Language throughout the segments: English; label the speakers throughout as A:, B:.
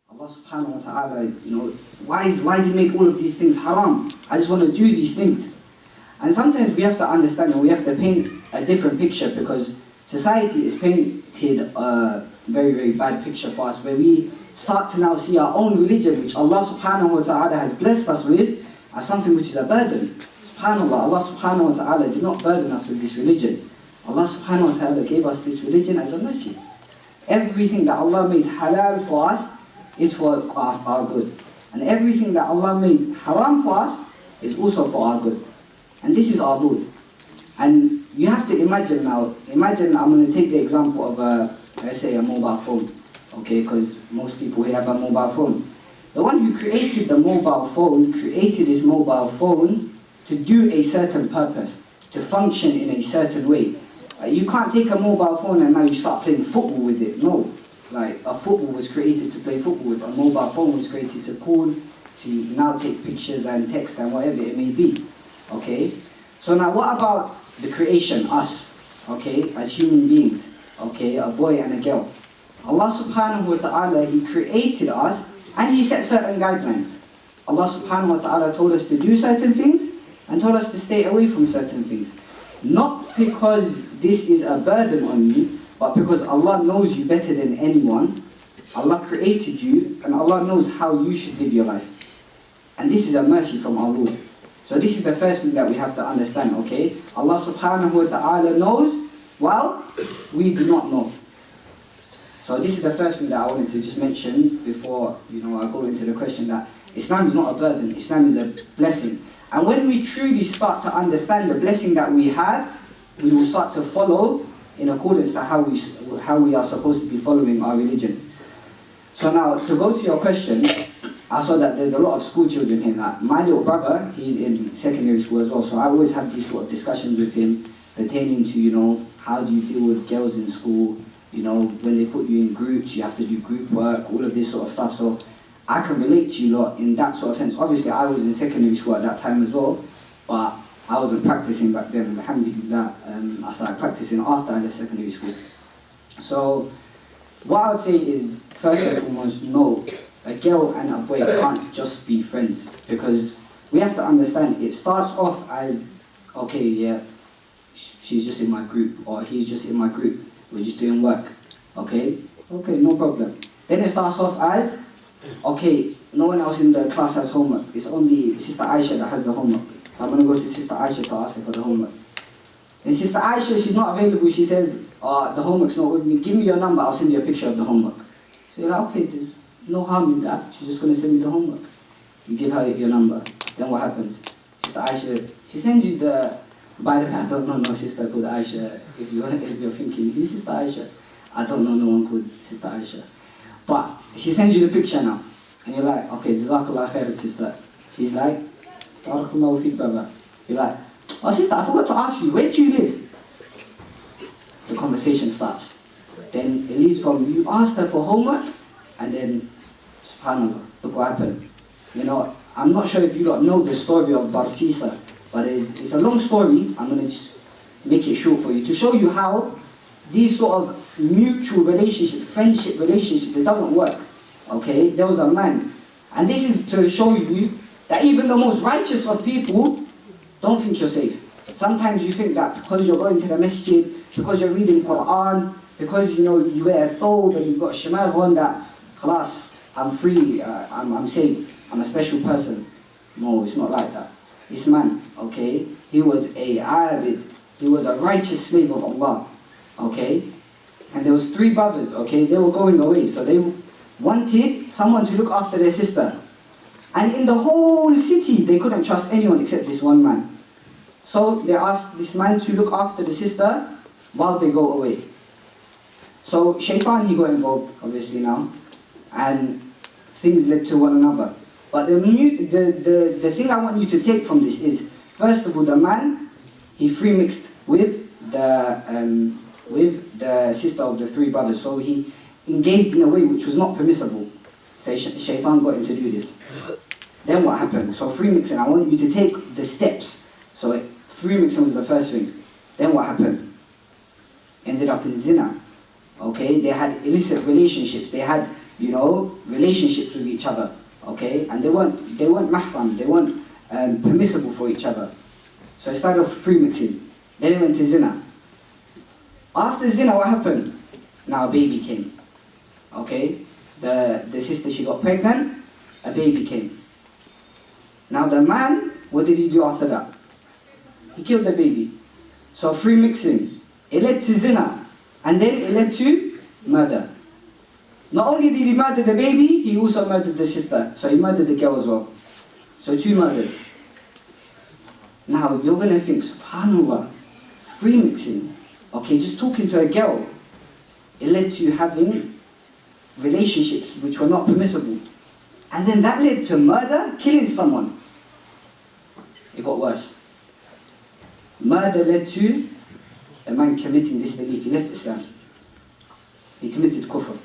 A: Allah subhanahu wa ta'ala, why is He make all of these things haram? I just want to do these things. And sometimes we have to understand, and we have to paint a different picture, because society is painted a very, very bad picture for us, where we start to now see our own religion, which Allah subhanahu wa ta'ala has blessed us with, as something which is a burden. SubhanAllah, Allah subhanahu wa ta'ala did not burden us with this religion. Allah subhanahu wa ta'ala gave us this religion as a mercy. Everything that Allah made halal for us is for our good. And everything that Allah made haram for us is also for our good. And this is our Lord. And you have to imagine now, I'm going to take the example of, let's say, a mobile phone. Okay, because most people here have a mobile phone. The one who created the mobile phone created this mobile phone to do a certain purpose, to function in a certain way. You can't take a mobile phone and now you start playing football with it. No. Like, a football was created to play football with. A mobile phone was created to call, to now take pictures and text and whatever it may be. Okay? So now what about the creation, us? Okay? As human beings. Okay? A boy and a girl. Allah subhanahu wa ta'ala, He created us and He set certain guidelines. Allah subhanahu wa ta'ala told us to do certain things and told us to stay away from certain things. Not because this is a burden on you, but because Allah knows you better than anyone. Allah created you and Allah knows how you should live your life. And this is a mercy from our Lord. So this is the first thing that we have to understand, okay? Allah subhanahu wa ta'ala knows, while we do not know. So this is the first thing that I wanted to just mention before I go into the question, that Islam is not a burden, Islam is a blessing. And when we truly start to understand the blessing that we have, we will start to follow in accordance to how we are supposed to be following our religion. So now, to go to your question, I saw that there's a lot of school children here. Like my little brother, he's in secondary school as well, so I always have these sort of discussions with him pertaining to, how do you deal with girls in school, when they put you in groups, you have to do group work, all of this sort of stuff. So I can relate to you a lot in that sort of sense. Obviously, I was in secondary school at that time as well, but I wasn't practicing back then. Alhamdulillah, I started practicing after I left secondary school. So what I would say is, first and foremost, no, a girl and a boy can't just be friends, because we have to understand it starts off as, okay, yeah, she's just in my group, or he's just in my group, we're just doing work, okay, no problem. Then it starts off as, okay, no one else in the class has homework, it's only Sister Aisha that has the homework, so I'm going to go to Sister Aisha to ask her for the homework. And Sister Aisha, she's not available, she says, the homework's not with me, give me your number, I'll send you a picture of the homework. So you're like, okay, there's no harm in that, she's just going to send me the homework. You give her your number, then what happens? Sister Aisha, she sends you the, by the way, I don't know no sister called Aisha, if you're thinking, who's Sister Aisha? I don't know no one called Sister Aisha. But she sends you the picture now, and you're like, okay, Jazakallah khair, sister. She's like, Barakallahu feek, Baba. You're like, oh sister, I forgot to ask you, where do you live? The conversation starts. Then it leads from, you asked her for homework, and then, subhanAllah, look what happened. I'm not sure if you lot know the story of Barsisa, but it's a long story. I'm going to just make it short for you, to show you how these sort of mutual relationships, friendship relationships, it doesn't work. Okay, there was a man, and this is to show you that even the most righteous of people don't think you're safe. Sometimes you think that because you're going to the masjid, because you're reading Quran, because you wear a thobe and you've got shimar on, that khalas, I'm free, I'm saved, I'm a special person. No, it's not like that. This man, okay, he was a abid, he was a righteous slave of Allah, okay? And there was 3 brothers, okay, they were going away, so they wanted someone to look after their sister. And in the whole city, they couldn't trust anyone except this one man. So they asked this man to look after the sister while they go away. So Shaitan, he got involved, obviously now, and things led to one another. But the thing I want you to take from this is, first of all, the man, he free mixed with the sister of the 3 brothers. So he engaged in a way which was not permissible. So Shaitan got him to do this. Then what happened? So free mixing, I want you to take the steps. So free mixing was the first thing. Then what happened? Ended up in zina. Okay, they had illicit relationships. They had relationships with each other, okay? And they weren't mahram, they weren't permissible for each other. So it started off free mixing. Then it went to zina. After zina, what happened? Now a baby came, okay? The sister, she got pregnant, a baby came. Now the man, what did he do after that? He killed the baby. So free mixing, it led to zina, and then it led to murder. Not only did he murder the baby, he also murdered the sister. So he murdered the girl as well. So 2 murders. Now you're going to think, subhanAllah, free mixing, okay, just talking to a girl, it led to having relationships which were not permissible. And then that led to murder, killing someone. It got worse. Murder led to a man committing disbelief. He left Islam. He committed kufr.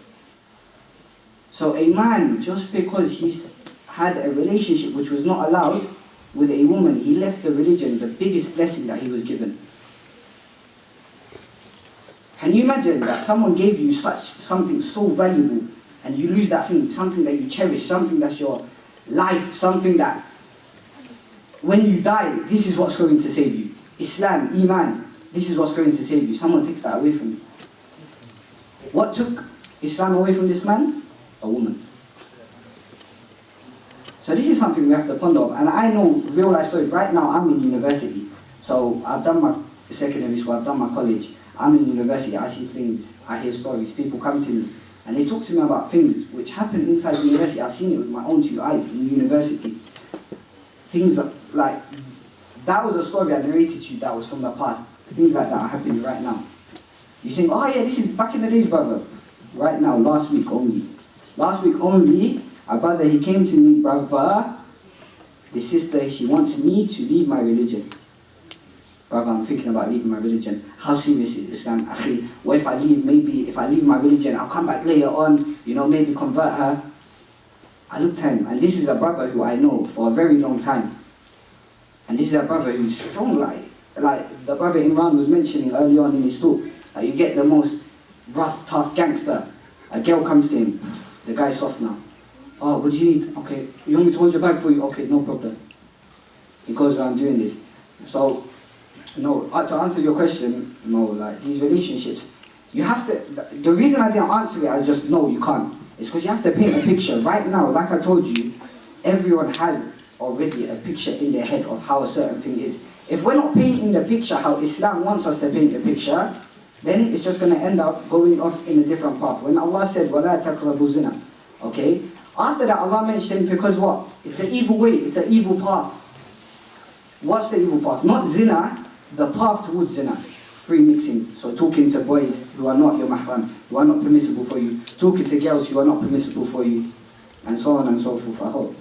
A: So a man, just because he's had a relationship which was not allowed with a woman, he left the religion, the biggest blessing that he was given. Can you imagine that someone gave you something so valuable and you lose that thing, something that you cherish, something that's your life, something that when you die, this is what's going to save you. Islam, Iman, this is what's going to save you. Someone takes that away from you. What took Islam away from this man? A woman. So this is something we have to ponder on. And I know real life stories. Right now I'm in university. So I've done my secondary school, I've done my college. I'm in university, I see things, I hear stories. People come to me and they talk to me about things which happen inside the university. I've seen it with my own 2 eyes in university. Things like, that was a story I narrated to you that was from the past. Things like that are happening right now. You think, oh yeah, this is back in the days, brother. Right now, last week only. Last week only, a brother, he came to me, brother, the sister, she wants me to leave my religion. Brother, I'm thinking about leaving my religion. How serious is Islam? Akhi, what if I leave, maybe if I leave my religion, I'll come back later on, maybe convert her. I looked at him, and this is a brother who I know for a very long time. And this is a brother who's strong, like the brother Imran was mentioning early on in his talk. You get the most rough, tough gangster. A girl comes to him, the guy's soft now. Oh, what do you need? Okay, you want me to hold your bag for you? Okay, no problem. He goes around doing this. So, to answer your question, these relationships, you have to, the reason I didn't answer it as just, no, you can't, is because you have to paint a picture. Right now, like I told you, everyone has already a picture in their head of how a certain thing is. If we're not painting the picture how Islam wants us to paint the picture, then it's just going to end up going off in a different path. When Allah said, وَلَا تَقْرَبُوا الزِّنَا, okay? After that, Allah mentioned, because what? It's an evil way, it's an evil path. What's the evil path? Not zina, the path towards zina. Free mixing, so talking to boys who are not your mahram, who are not permissible for you, talking to girls who are not permissible for you, and so on and so forth. I hope,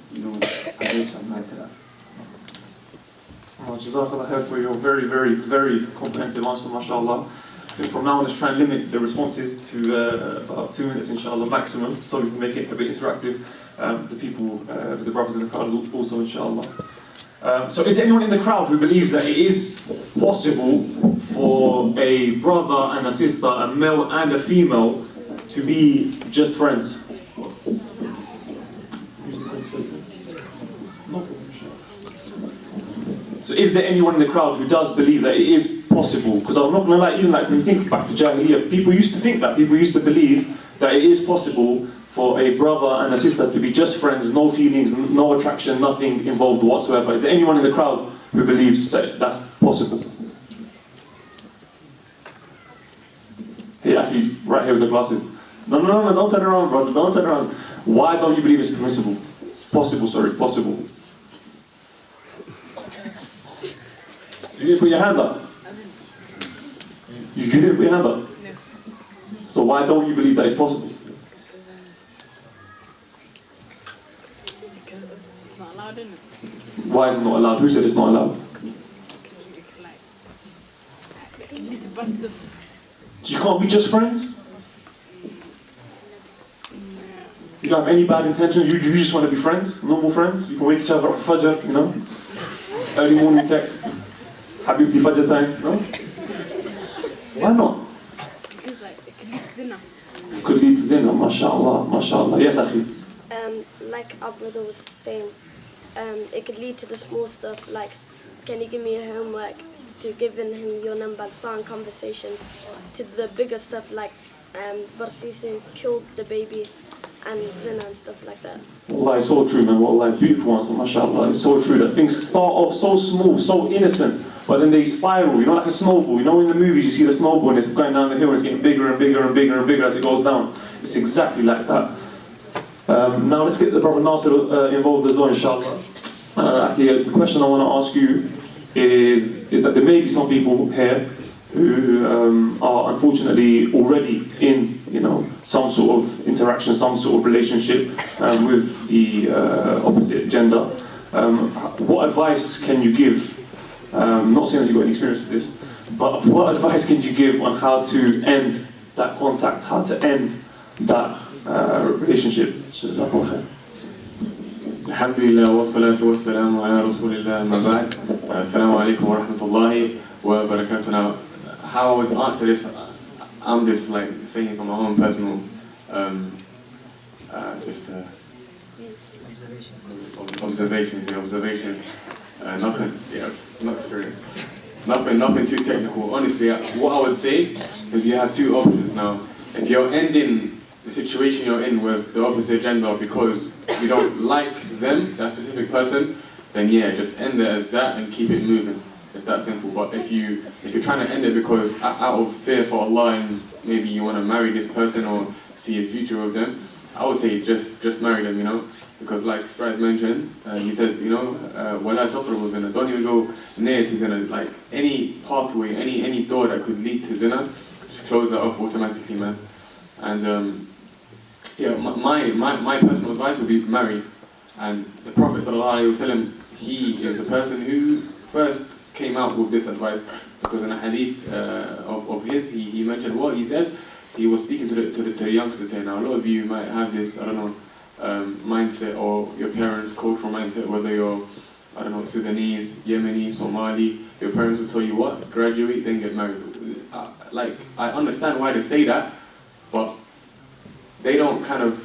A: I gave some light to that.
B: Jazakallah khair for your very, very, very comprehensive answer, mashallah. I think from now on, let's try and limit the responses to about 2 minutes, inshallah, maximum, so we can make it a bit interactive. The people, the brothers in the crowd also, inshallah. So is there anyone in the crowd who believes that it is possible for a brother and a sister, a male and a female, to be just friends? So is there anyone in the crowd who does believe that it is possible? Because I'm not going to lie, even when you think back to Jahiliyyah, people used to think that. People used to believe that it is possible for a brother and a sister to be just friends, no feelings, no attraction, nothing involved whatsoever. Is there anyone in the crowd who believes that that's possible? Hey, actually, right here with the glasses. No, don't turn around, brother, don't turn around. Why don't you believe it's permissible? Possible. You didn't put your hand up? You didn't put your hand up? No. So why don't you believe that it's possible?
C: Because it's not allowed, isn't it?
B: Why is it not allowed? Who said it's not allowed?
C: Because you need to bust stuff.
B: You can't be just friends? You don't have any bad intentions, you just want to be friends, normal friends? You can wake each other up for Fajr, early morning text. Habibti Fajr time, no? Why not?
C: Because it can be zina.
B: could lead to zina. MashaAllah, MashaAllah. Yes, Akhi.
D: Like our brother was saying, it could lead to the small stuff, like, can you give me a homework, to giving him your number and starting conversations, to the bigger stuff like Barsisin killed the baby and zina and stuff like that.
B: Wallah, it's so true, man. Wallah, beautiful answer, mashallah. It's so true that things start off so small, so innocent, but then they spiral, you know, like a snowball. You know, in the movies you see the snowball and it's going down the hill and it's getting bigger and bigger and bigger and bigger as it goes down. It's exactly like that. Now let's get the Prophet Nasir involved as well, inshallah. Actually, the question I want to ask you is that there may be some people here who are unfortunately already in, you know, some sort of interaction, some sort of relationship with the opposite gender. What advice can you give? Not saying that you've got any experience with this, but what advice can you give on how to end that contact, how to end that relationship?
E: Alhamdulillah wa salatu wa salamu ala rasulillah ma ba'd. Assalamu alaikum wa rahmatullahi wa barakatuh. Now, how I would answer this, I'm just like saying from my own personal observations. Nothing, yeah, not experience. Nothing too technical. Honestly, what I would say is you have two options now. If you're ending the situation you're in with the opposite gender because you don't like them, that specific person, then yeah, just end it as that and keep it moving. It's that simple. But if you're trying to end it because out of fear for Allah and maybe you want to marry this person or see a future with them, I would say just marry them, you know, because like Spraz mentioned, he said, you know, وَلَا تَقْرَبُوا زِنَا, don't even go near to zina. Like any pathway, any door that could lead to zina, just close that off automatically, man. And yeah, my personal advice would be marry. And the Prophet ﷺ, he is the person who first came out with this advice, because in a hadith of his, he mentioned what he said. He was speaking to the youngsters here. Now, a lot of you might have this, I don't know, mindset, or your parents' cultural mindset, whether you're, I don't know, Sudanese, Yemeni, Somali. Your parents will tell you what? Graduate, then get married. Like, I understand why they say that, but they don't kind of,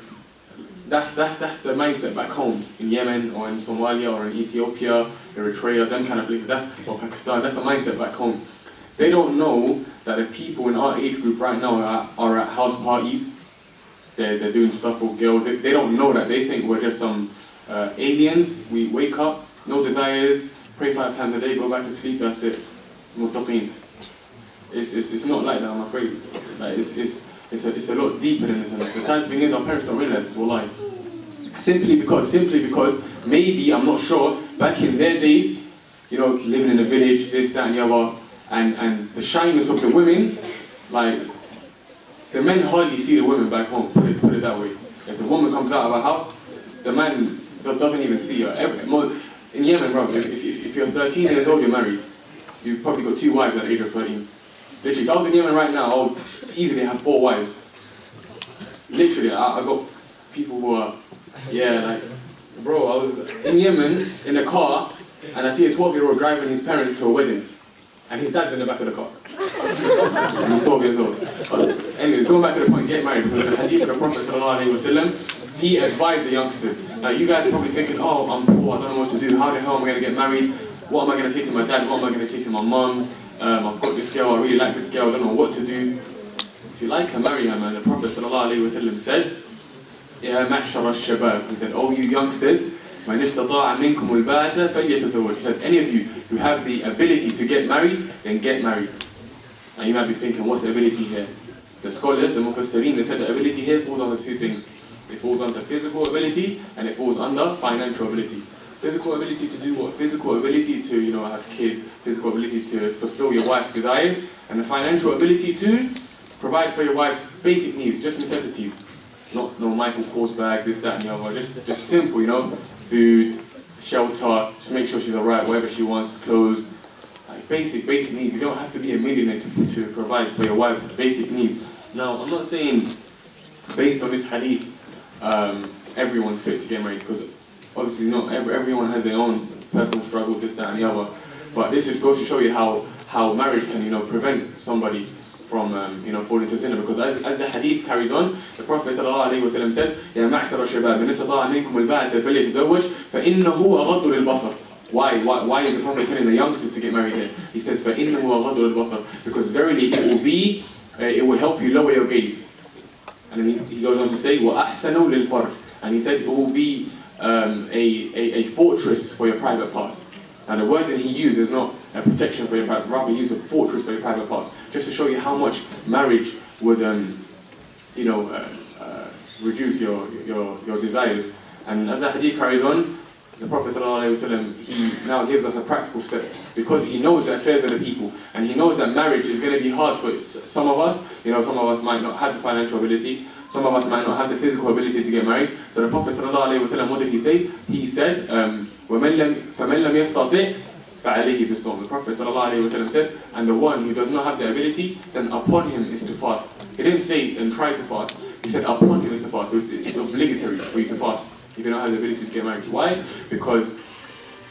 E: that's the mindset back home in Yemen or in Somalia or in Ethiopia, Eritrea, them kind of places, or Pakistan, that's the mindset back home. They don't know that the people in our age group right now are at house parties, they're doing stuff with girls, they don't know that, they think we're just some aliens. We wake up, no desires, pray 5 times a day, go back to sleep, that's it. Muttaqeen. It's not like that, I'm afraid. Like, it's a lot deeper than this. And the sad thing is, our parents don't realize this, wallahi. Simply because maybe, I'm not sure, back in their days, you know, living in a village, this, that, and the other, and the shyness of the women, like, the men hardly see the women back home, put it that way. If the woman comes out of her house, the man doesn't even see her. In Yemen, bro, if you're 13 years old, you're married. You've probably got 2 wives at the age of 13. Literally, if I was in Yemen right now, I would easily have 4 wives. Literally, I got people who are, yeah, like, bro, I was in Yemen, in a car, and I see a 12-year-old driving his parents to a wedding. And his dad's in the back of the car. And he's 12 years old. But anyways, going back to the point, get married, because the hadith of the Prophet ﷺ, he advised the youngsters. Now you guys are probably thinking, oh, I'm poor, I don't know what to do, how the hell am I going to get married? What am I going to say to my dad, what am I going to say to my mum? I've got this girl, I really like this girl, I don't know what to do. If you like her, marry her, man. The Prophet ﷺ said, Ya ma'shara al-shabab, he said, oh you youngsters, من استطاع منكم الباءة فليتزوج. He said, any of you who have the ability to get married, then get married. Now you might be thinking, what's the ability here? The scholars, the mufassirin, they said the ability here falls under 2 things. It falls under physical ability, and it falls under financial ability. Physical ability to do what? Physical ability to, you know, have kids. Physical ability to fulfill your wife's desires. And the financial ability to provide for your wife's basic needs, just necessities. Not no Michael Kors bag, this, that, and the other. Just simple, you know. Food, shelter, just make sure she's alright, whatever she wants, clothes. Like basic needs. You don't have to be a millionaire to provide for your wife's basic needs. Now, I'm not saying, based on this hadith, everyone's fit to get married, because obviously not everyone has their own personal struggles, this, that, and the other. But this just goes to show you how marriage can, you know, prevent somebody from falling into zina, because as the hadith carries on, the Prophet ﷺ said, يا معشر الشباب إن استطاع منكم الباءة فليتزوج فإنه أغض للبصر. Why is the Prophet telling the youngsters to get married here? He says فإنه أغض للبصر, because verily it will help you lower your gaze. And then he goes on to say وأحسن للفرج, and he said it will be a fortress for your private parts. And the word that he used is not a protection for your private, rather he used a fortress for your private parts, just to show you how much marriage would, reduce your desires. And as the hadith carries on, the Prophet ﷺ, he now gives us a practical step, because he knows the affairs of the people, and he knows that marriage is going to be hard for some of us. Some of us might not have the financial ability, some of us might not have the physical ability to get married. So the Prophet ﷺ, what did he say? He said, فَمَنْ لَمْ يَسْتَطِعْ فَعَلَيْهِ بِالصَّوْمِ. The Prophet ﷺ said, and the one who does not have the ability, then upon him is to fast. He didn't say, and try to fast. He said, upon him is to fast. So it's obligatory for you to fast if you don't have the ability to get married. Why? Because,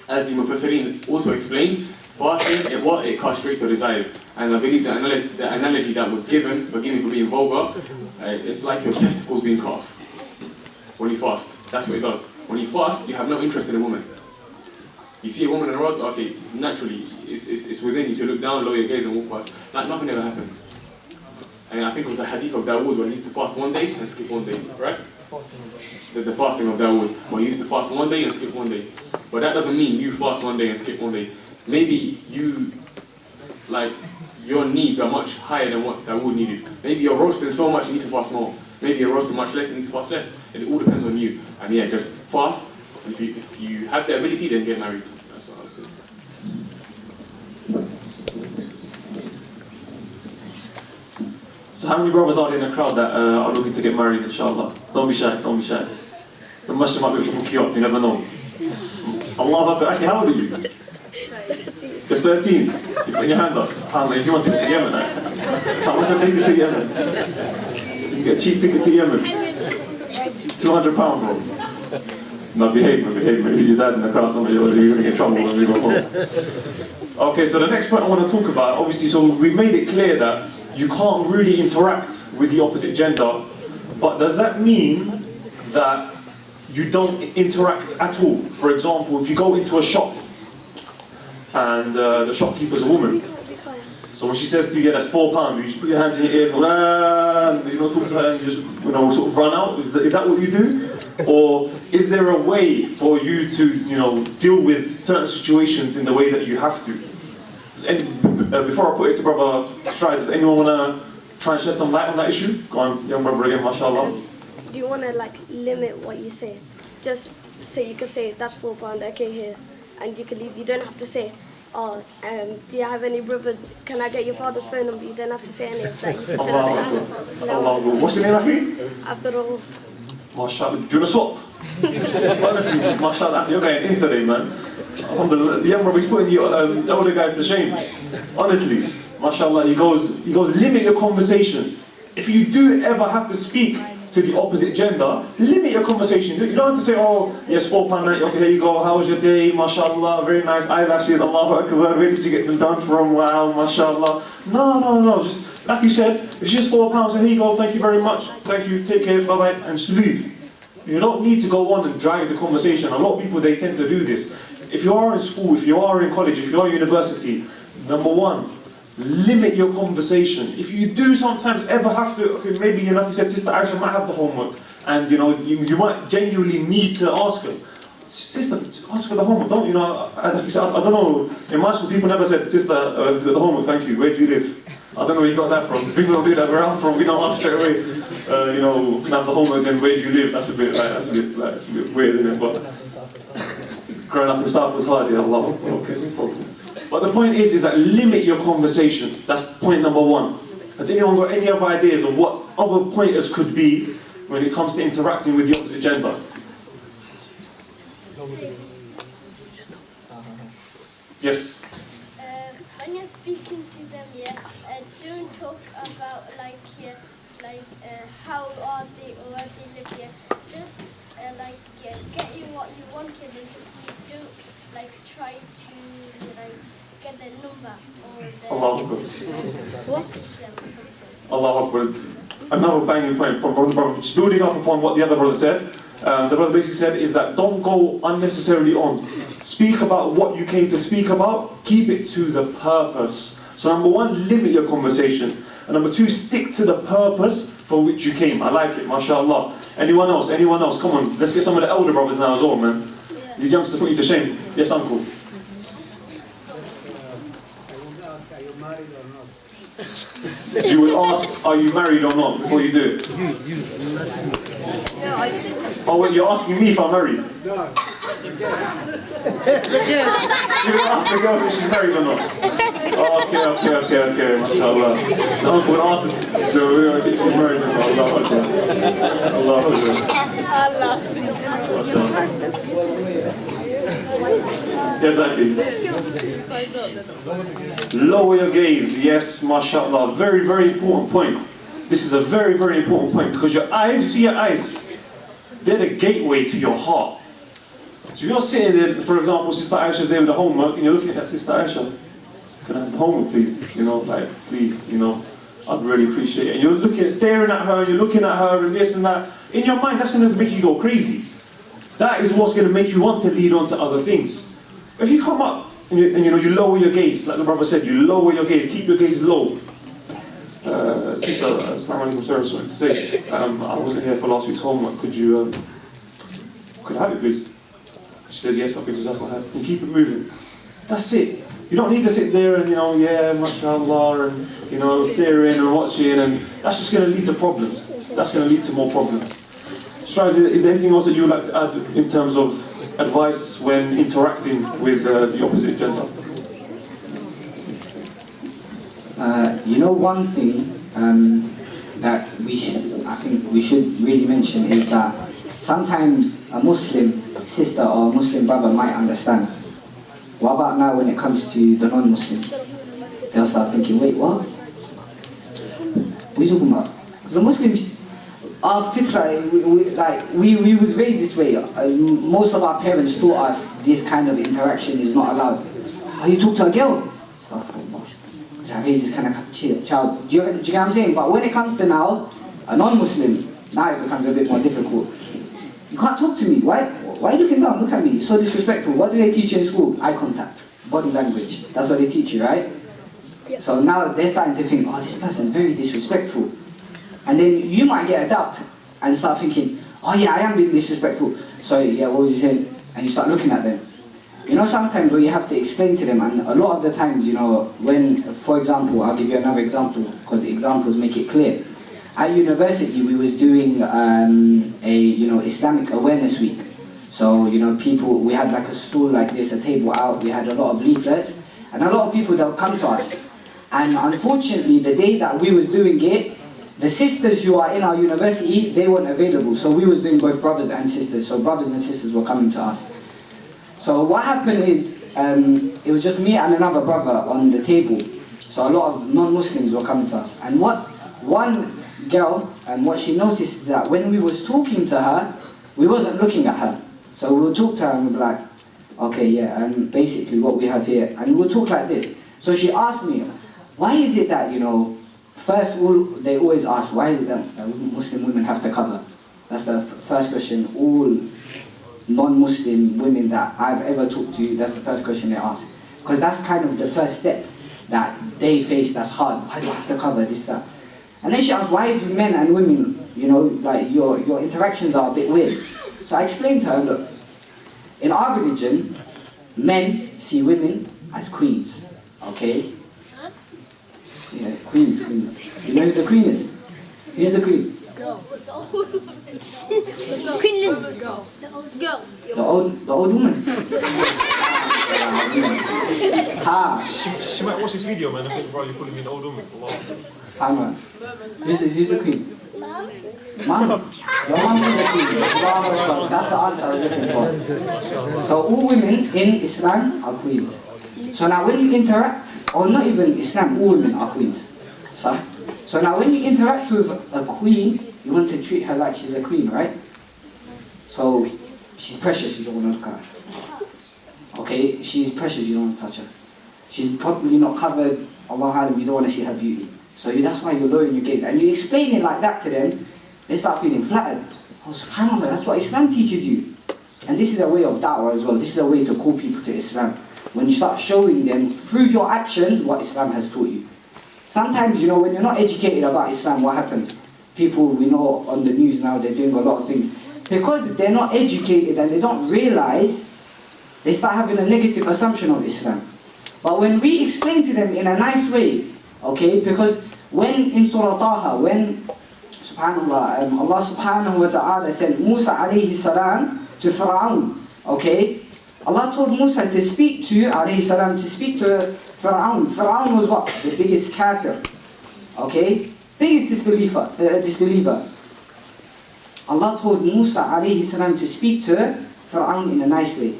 E: as the Mufassirin also explained, fasting, it castrates your desires. And I believe the analogy that was given, forgive me for being vulgar, it's like your testicles being cut off. When you fast, that's what it does. When you fast, you have no interest in a woman. You see a woman on the road, okay, naturally, it's within you to look down, lower your gaze and walk past. Like nothing ever happened. And I think it was the hadith of Dawood where he used to fast one day and skip one day, right? The fasting of Dawood, where he used to fast one day and skip one day. But that doesn't mean you fast one day and skip one day. Maybe your needs are much higher than what Dawood needed. Maybe you're roasting so much, you need to fast more. Maybe you're roasting much less, you need to fast less. It all depends on you. And yeah, just fast. And if you have the ability, then get married. That's what I would say.
B: So how many brothers are there in the crowd that are looking to get married, inshallah? Don't be shy, don't be shy. The masjid might be looking you up, you never know. Allah Akbar, Aki, how old are you? You're 13. You put your hand up. SubhanAllah, if you want to take it to Yemen, how much take this to Yemen? You can get a cheap ticket to Yemen. £200, bro. No, behave. Maybe your dad's in the crowd somewhere, you're going to get in trouble when we go home. Okay, so the next point I want to talk about, obviously, so we've made it clear that you can't really interact with the opposite gender, but does that mean that you don't interact at all? For example, if you go into a shop and the shopkeeper's a woman, so when she says to you, yeah, that's £4, you just put your hands in your ears, and talk to her and just sort of run out. Is that what you do? Or is there a way for you to deal with certain situations in the way that you have to? Before I put it to Brother Strides, does anyone want to try and shed some light on that issue? Go on, young brother again, mashallah.
D: Do you want to limit what you say? Just say, you can say that's £4, okay, here, and you can leave. You don't have to say, do you have any brothers? Can I get your father's phone number? You don't have to say any of that. You can just say,
B: Allah. What's your name, Ahi?
D: Abdul.
B: Mashallah. Do you want to swap? Honestly, mashallah, you're going in today, man. Alhamdulillah, the young brother is putting the older guys to shame. Honestly, mashallah, he goes, limit your conversation. If you do ever have to speak to the opposite gender, limit your conversation. You don't have to say, oh, yes, £4, okay, here you go, how was your day, mashallah, very nice eyelashes, Allahu Akbar, where did you get them done from, wow, mashallah. No, just, like you said, it's just £4, so here you go, thank you very much, thank you, take care, bye-bye, and just leave. You don't need to go on and drag the conversation. A lot of people, they tend to do this. If you are in school, if you are in college, if you are in university, number one, limit your conversation. If you do sometimes ever have to, okay, maybe like you said, Sister Aisha might have the homework, and you might genuinely need to ask her, sister, ask for the homework. Don't like you said, I don't know. In my school, people never said, sister, the homework, thank you. Where do you live? I don't know where you got that from. People don't do that where I'm from. We don't ask straight away. Can I have the homework? Then where do you live? That's a bit weird, isn't it? But growing up in South was hard. Yeah, Allah. Okay, no problem. But the point is that limit your conversation. That's point number one. Has anyone got any other ideas of what other pointers could be when it comes to interacting with the opposite gender? Yes.
F: When you're speaking to them, don't talk about how are they or where they live here. Just get you what you wanted, and just don't try to get the number or the
B: Allah Akbar.
F: what?
B: Allah Akbar. Another banging point from the brother, just building up upon what the other brother said. The brother basically said is that don't go unnecessarily on. Speak about what you came to speak about. Keep it to the purpose. So number one, limit your conversation. And number two, stick to the purpose for which you came. I like it, mashallah. Anyone else? Anyone else? Come on, let's get some of the elder brothers now as well, man. These youngsters put you to shame. Yes, uncle. You would ask, are you married or not, before you do it? Oh, wait, you're asking me if I'm married? No. You would ask the girl if she's married or not? Oh, okay, mashallah. The uncle would ask us if she's married or not. Allah Akbar. Exactly. Lower your gaze. Yes, mashallah. Very, very important point. This is a very, very important point because your eyes, you see your eyes, they're the gateway to your heart. So if you're sitting there, for example, Sister Aisha's there with the homework and you're looking at Sister Aisha, can I have the homework please? You know, like, please, you know, I'd really appreciate it. And you're looking, staring at her, you're looking at her and this and that. In your mind, that's going to make you go crazy. That is what's going to make you want to lead on to other things. If you come up and you lower your gaze, like the brother said, you lower your gaze, keep your gaze low. Sister, Assalamu alaikum, sorry, I just wanted to say, I wasn't here for last week's homework. Could I have it, please? She said, yes, okay, jazakallah. And keep it moving. That's it. You don't need to sit there and, yeah, mashallah, and, staring and watching, and that's just going to lead to problems. That's going to lead to more problems. Straz, is there anything else that you would like to add in terms of advice when interacting with the opposite gender?
A: One thing that I think we should really mention is that sometimes a Muslim sister or a Muslim brother might understand. What about now when it comes to the non-Muslim? They'll start thinking, wait, what? What are you talking about? Because the Muslims, our fitra, we was raised this way. Most of our parents taught us this kind of interaction is not allowed. Are you talk to a girl? I raised this kind of child. Do you get what I'm saying? But when it comes to now, a non-Muslim, now it becomes a bit more difficult. You can't talk to me. Why are you looking down? Look at me. It's so disrespectful. What do they teach you in school? Eye contact, body language. That's what they teach you, right? Yeah. So now they're starting to think, oh, this person is very disrespectful. And then you might get a doubt and start thinking, oh yeah, I am being disrespectful. So yeah, what was he saying? And you start looking at them. Sometimes when you have to explain to them, and a lot of the times, when, for example, I'll give you another example, because the examples make it clear. At university, we was doing Islamic Awareness Week. So, people, we had like a stool like this, a table out, we had a lot of leaflets, and a lot of people that would come to us. And unfortunately, the day that we was doing it, the sisters who are in our university, they weren't available. So we was doing both brothers and sisters, so brothers and sisters were coming to us. So what happened is, it was just me and another brother on the table. So a lot of non-Muslims were coming to us. And one girl, what she noticed is that when we was talking to her, we wasn't looking at her. So we would talk to her and we'd be like, okay, yeah, and basically what we have here, and we'll talk like this. So she asked me, why is it that, first of all, they always ask, why is it that Muslim women have to cover? That's the first question. All non-Muslim women that I've ever talked to, that's the first question they ask. Because that's kind of the first step that they face that's hard. Why do I have to cover this, that? And then she asked, why do men and women, your interactions are a bit weird. So I explained to her, look, in our religion, men see women as queens, okay? Yeah, queens. You know who the queen is? Who's the queen?
F: Queen Elizabeth. Girl.
A: The old woman.
B: She might watch this video, man. I think probably calling me an old woman for a while.
A: Hammer. Who's the queen? Mom? Your mom is the queen. That's the answer I was looking for. So all women in Islam are queens. So now when you interact, or not even Islam, all women are queens. So now when you interact with a queen, you want to treat her like she's a queen, right? So she's precious, you don't want to look at her. Okay, she's precious, you don't want to touch her. she's probably not covered, Allah Alam, you don't want to see her beauty. So that's why you're lowering your gaze. And you explain it like that to them, they start feeling flattered. Oh, subhanAllah, that's what Islam teaches you. And this is a way of da'wah as well. This is a way to call people to Islam. When you start showing them through your actions what Islam has taught you. Sometimes, you know, when you're not educated about Islam, what happens? People we know on the news now, they're doing a lot of things. Because they're not educated and they don't realize, they start having a negative assumption of Islam. But when we explain to them in a nice way, okay, because when in Surah Taha, when, subhanAllah, Allah subhanahu wa ta'ala sent Musa alayhi salam to Fir'aun, okay, Allah told Musa to speak to, alayhi salam, to speak to Fir'aun. Fir'aun was what? The biggest kafir, okay, biggest disbeliever. Allah told Musa alayhi salam to speak to Fir'aun in a nice way,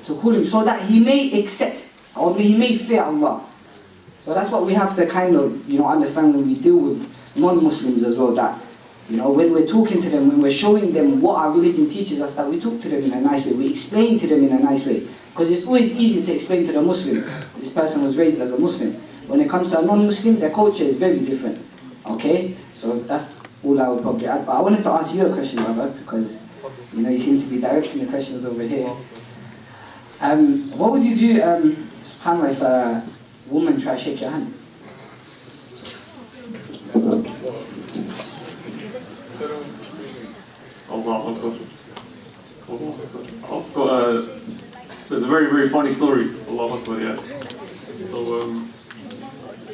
A: to call him so that he may accept, or he may fear Allah. So that's what we have to kind of, you know, understand when we deal with non-Muslims as well, that, you know, when we're talking to them, when we're showing them what our religion teaches us, that we talk to them in a nice way, we explain to them in a nice way. Because it's always easy to explain to the Muslim, this person was raised as a Muslim. When it comes to a non-Muslim, their culture is very different. Okay? So that's all I would probably add. But I wanted to ask you a question, brother, because, you know, you seem to be directing the questions over here. What would you do, subhanAllah, if a woman try to shake your hand?
B: I've got there's a very, very funny story. Allahu Akbar, yeah. So,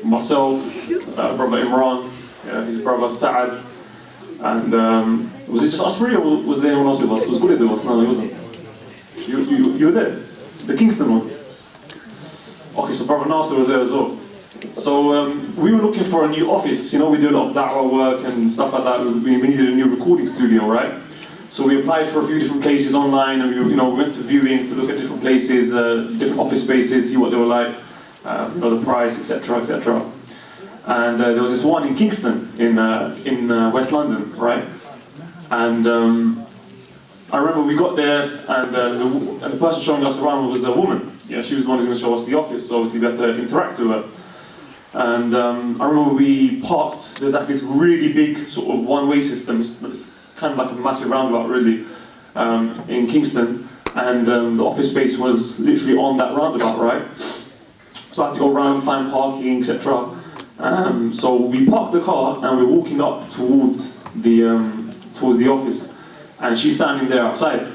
B: myself, brother Imran, his brother Sa'ad, and was it just us three, or was there anyone else with us? Was Gulid with us? No, he wasn't. You were there? The Kingston one? Okay, so brother Nasser was there as well. So we were looking for a new office. You know, we do a lot of da'wah work and stuff like that. We needed a new recording studio, right? So we applied for a few different places online, and we went to viewings to look at different places, different office spaces, see what they were like, the price, etc., etc. And there was this one in Kingston, in West London, right? And I remember we got there, and the person showing us around was a woman. Yeah, she was the one who was going to show us the office, so obviously we had to interact with her. And I remember we parked, there's like this really big sort of one-way system, it's kind of like a massive roundabout really, in Kingston, and the office space was literally on that roundabout, right? So I had to go around, find parking, etc. So we parked the car and we're walking up towards the office, and she's standing there outside.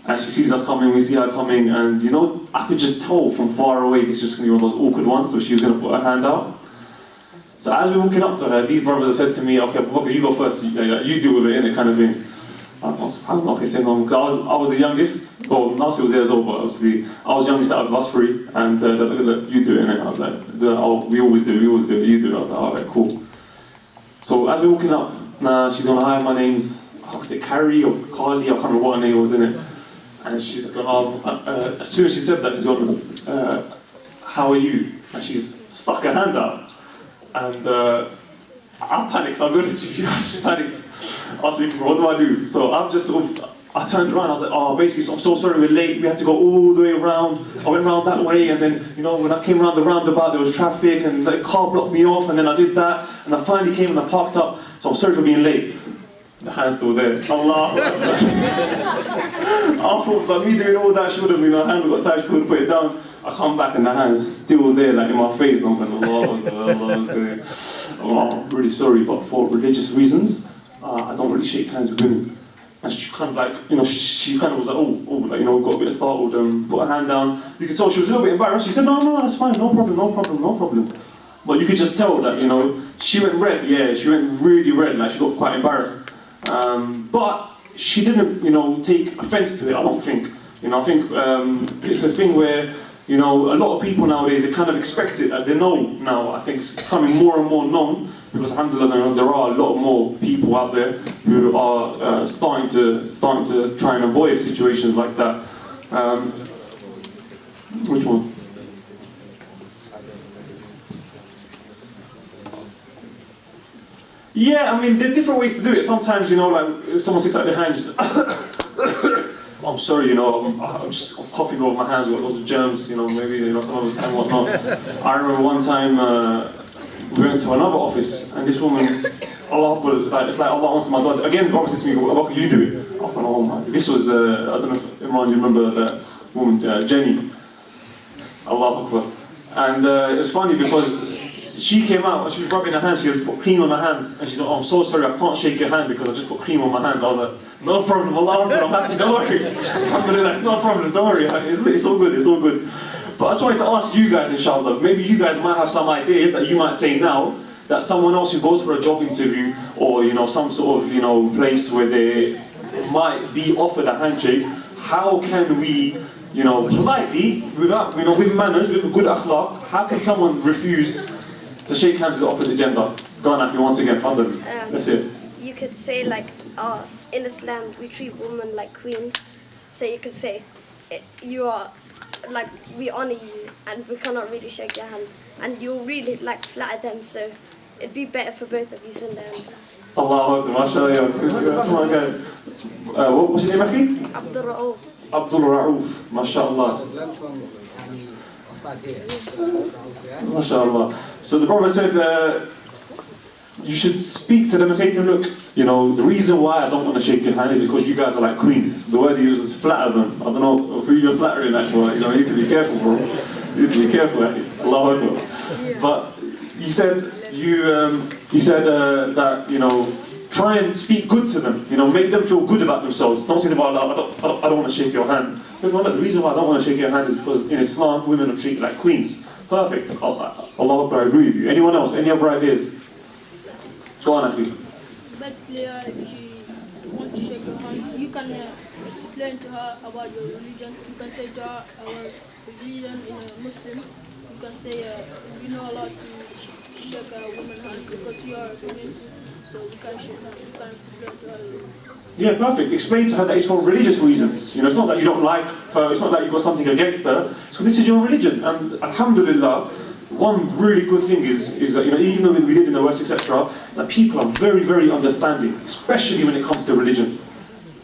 B: And she sees us coming, we see her coming, and you know, I could just tell from far away this was just going to be one of those awkward ones, so she was going to put her hand out. So as we're walking up to her, these brothers have said to me, okay, Bobby, you go first, you deal with it, innit, kind of thing. I'm not saying no, because I was the youngest, well, Nasir was there as well, but obviously, I was youngest out of us three, and you do it, innit, I was like, we always do it, you do it, I was like, alright, cool. So as we're walking up, she's going, hi, my name's, was it Carrie or Carly, I can't remember what her name was, innit. And she's gone, as soon as she said that, she's gone, how are you? And she's stuck her hand out. And I panicked, I'll be honest with you, I just panicked. I was thinking, what do I do? So I'm just sort of, I turned around, I was like, oh, basically, I'm so sorry we're late, we had to go all the way around. I went around that way, and then, you know, when I came around the roundabout, there was traffic, and the car blocked me off, and then I did that, and I finally came and I parked up, so I'm sorry for being late. The hand's still there. Allah. I thought that me doing all that, she would have been, her hand got tired, she would have put it down. I come back and the hand's still there, like in my face. And I'm like, Allah, I'm really sorry, but for religious reasons, I don't really shake hands with women. And she kind of like, you know, she kind of was like, oh, like, you know, got a bit startled, put her hand down. You could tell she was a little bit embarrassed. She said, no, that's fine, no problem. But you could just tell that, you know, she went red, yeah, she went really red, like she got quite embarrassed. But she didn't, you know, take offense to it, I don't think. You know, I think it's a thing where, you know, a lot of people nowadays, they kind of expect it, they know now, I think it's becoming more and more known, because alhamdulillah, there are a lot more people out there who are starting to try and avoid situations like that. Which one? Yeah, I mean, there's different ways to do it. Sometimes, you know, like, if someone sticks out their hand, just I'm I'm sorry, you know, I'm just coughing over my hands, got loads of germs, you know, maybe, you know, some other time, whatnot. I remember one time we went to another office, and this woman, Allah Akbar, like, it's like Allah answered my dua. Again, the Prophet said to me, what can you do it? I went, oh my. This was, I don't know if Imran, you remember that woman, Jenny. Allah Akbar. And it was funny because she came out and she was rubbing her hands, she had put cream on her hands, and she said, oh, I'm so sorry, I can't shake your hand because I just put cream on my hands. I was like, no problem, Allah Akbar, I'm happy, don't worry. Alhamdulillah, it's not a problem, don't worry, it's all good, it's all good. But I just wanted to ask you guys, inshallah, maybe you guys might have some ideas that you might say now, that someone else who goes for a job interview, or, you know, some sort of, you know, place where they might be offered a handshake, how can we, you know, politely, without, you know, with manners, with a good akhlaq, how can someone refuse to shake hands with the opposite gender? Go on, Aki, once again, Fadl. That's it.
D: You could say like, in Islam we treat women like queens. So you could say, you are, like, we honor you and we cannot really shake your hand. And you'll really like flatter them, so it'd be better for both of you in the end.
B: Allahu Akbar, mashallah. That's my guy. What's your name, Aki?
D: Abdul Ra'uf.
B: Abdul Ra'uf, mashallah. MashaAllah. So the Prophet said you should speak to them and say to them, look, you know, the reason why I don't want to shake your hand is because you guys are like queens. The word he uses is flatter them. I don't know who you're flattering that for. You know, you need to be careful, bro. You need to be careful, Allahu Akbar. But you said that, you know, try and speak good to them. You know, make them feel good about themselves. Don't say to them, I don't want to shake your hand. The reason why I don't want to shake your hand is because in Islam, women are treated like queens. Perfect. Allah Akbar, I agree with you. Anyone else? Any other ideas? Go on, Akhi.
G: Basically, if you want to shake your hands, you can explain to her about your religion. You can say to her, our religion is a Muslim. You can say, you're not allowed to shake a woman's hand because you are a community. So you can shake her, you can explain to her.
B: Yeah, perfect. Explain to her that it's for religious reasons. You know, it's not that you don't like her, it's not that you've got something against her. So this is your religion. And alhamdulillah, one really good thing is that, you know, even though we live in the West, etc., is that people are very, very understanding, especially when it comes to religion.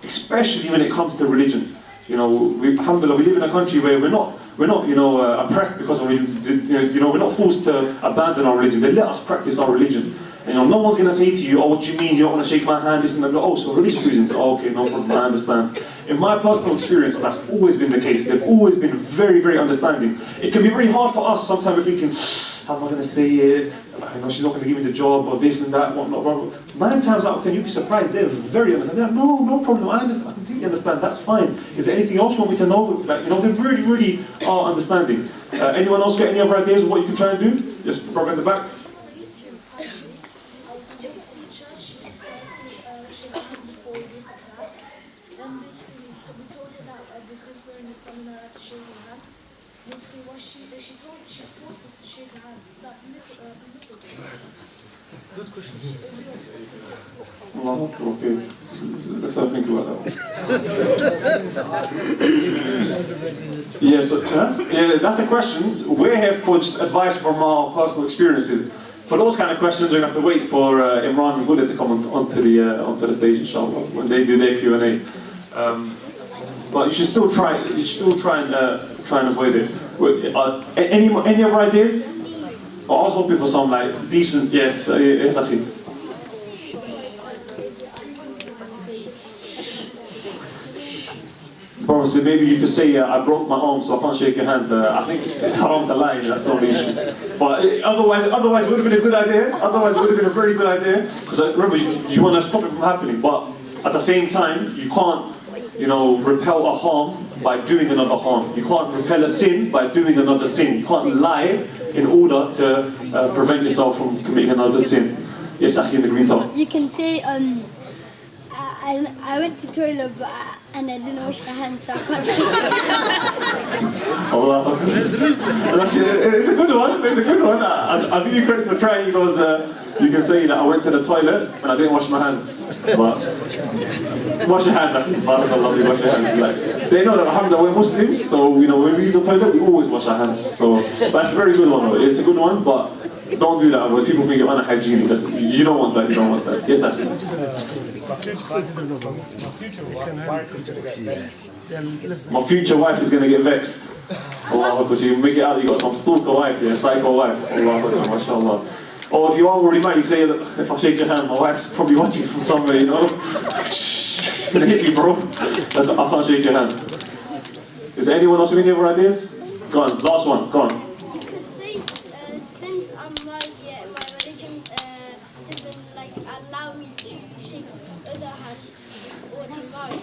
B: Especially when it comes to religion. You know, alhamdulillah, we live in a country where we're not, you know, oppressed because of religion. You know, we're not forced to abandon our religion. They let us practice our religion. You know, no one's going to say to you, oh, what do you mean you don't want to shake my hand, this and that. Oh, so religious reasons. Oh, okay, no problem, I understand. In my personal experience, that's always been the case. They've always been very, very understanding. It can be very hard for us sometimes. We're thinking, how am I going to say it? I know she's not going to give me the job, or this and that, whatnot. 9 times out of 10, you'd be surprised. They're very understanding. They're like, no problem. I completely understand. That's fine. Is there anything else you want me to know? Like, you know, they really, really are understanding. Anyone else get any other ideas of what you can try and do? Just probably in the back.
H: Basically, what she forced us to shake her hand. Is that permissible? Good question.
B: Okay. Let's have a think about that. Yeah, so, yeah, that's a question. We're here for just advice from our personal experiences. For those kind of questions, we're going to have to wait for Imran and Huda to come onto the stage, inshallah, when they do their Q&A. But you should still try. You should still try and avoid it. Any other ideas? I was hoping for some like decent. Yes, yes, actually. So maybe you could say, I broke my arm, so I can't shake your hand. I think it's haram to lie. That's not the issue. But otherwise, it would have been a good idea. Otherwise, it would have been a very good idea. Because remember, you want to stop it from happening. But at the same time, you can't, you know, repel a harm by doing another harm. You can't repel a sin by doing another sin. You can't lie in order to prevent yourself from committing another sin. Yes, Akhi in the green top.
I: You can say, I went to the toilet and I didn't wash my hands, so I can't shake
B: Allah. It's a good one. It's a good one. I'll give you credit for trying because you can say that I went to the toilet and I didn't wash my hands. But wash your hands, Akhi. Barakallah, wash your hands. Like, they know that alhamdulillah we're Muslims, so you know when we use the toilet we always wash our hands. So that's a very good one. Though. It's a good one, but don't do that. When people think you're unhygienic, you don't want that. You don't want that. Yes, Akhi. My future wife is going to get vexed. Allah Akbar, you make it out, you got some stalker wife, yeah, psycho wife. Allah Akbar, mashallah. Or if you are already married, say that if I shake your hand, my wife's probably watching from somewhere, you know. Shh, gonna hit me, bro. I can't shake your hand. Is there anyone else with any other ideas? Go on, last one, go on.
F: You could say, since I'm married, yeah, my religion doesn't like allow me to shake other hands or to marry.